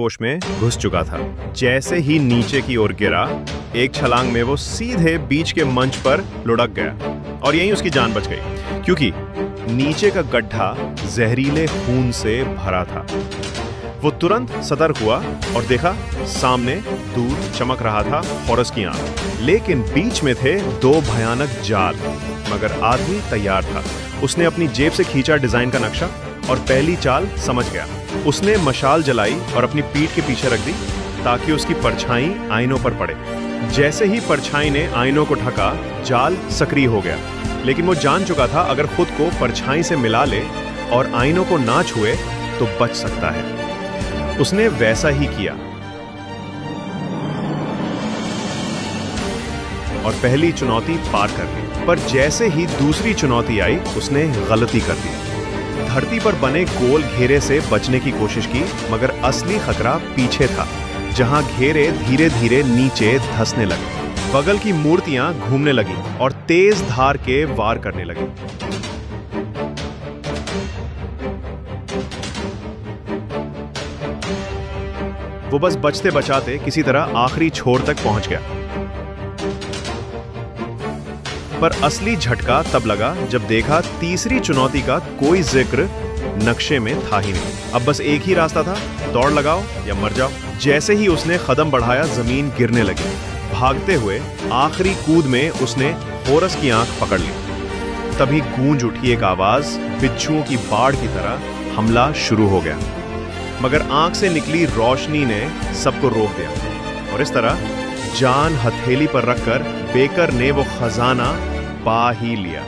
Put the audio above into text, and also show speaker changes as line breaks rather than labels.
जोश में घुस चुका था। जैसे ही नीचे की ओर गिरा, एक छलांग में वो सीधे बीच के मंच पर लुढ़क गया और यहीं उसकी जान बच गई, क्योंकि नीचे का गड्ढा जहरीले खून से भरा था। वो तुरंत सतर्क हुआ और देखा सामने दूर चमक रहा था हॉरस की आंख, लेकिन बीच में थे दो भयानक जाल। मगर आदमी तैयार था। उसने अपनी जेब से खींचा डिजाइन का नक्शा और पहली चाल समझ गया। उसने मशाल जलाई और अपनी पीठ के पीछे रख दी ताकि उसकी परछाई आईनों पर पड़े। जैसे ही परछाई ने आईनों को ढका, जाल सक्रिय हो गया, लेकिन वो जान चुका था अगर खुद को परछाई से मिला ले और आईनों को ना छुए तो बच सकता है। उसने वैसा ही किया और पहली चुनौती पार कर ली। पर जैसे ही दूसरी चुनौती आई, उसने गलती कर दी। धरती पर बने गोल घेरे से बचने की कोशिश की, मगर असली खतरा पीछे था, जहां घेरे धीरे धीरे नीचे धंसने लगे। बगल की मूर्तियां घूमने लगी और तेज धार के वार करने लगी। वो बस बचते बचाते किसी तरह आखिरी छोर तक पहुंच गया। पर असली झटका तब लगा जब देखा तीसरी चुनौती का कोई जिक्र नक्शे में था ही नहीं। अब बस एक ही रास्ता था, दौड़ लगाओ या मर जाओ। जैसे ही उसने कदम बढ़ाया, जमीन गिरने लगी। भागते हुए आखिरी कूद में उसने हॉरस की आंख पकड़ ली। तभी गूंज उठी एक आवाज, बिच्छुओं की बाढ़ की तरह हमला शुरू हो गया। मगर आंख से निकली रोशनी ने सबको रोक दिया और इस तरह जान हथेली पर रखकर बेकर ने वो खजाना पा ही लिया।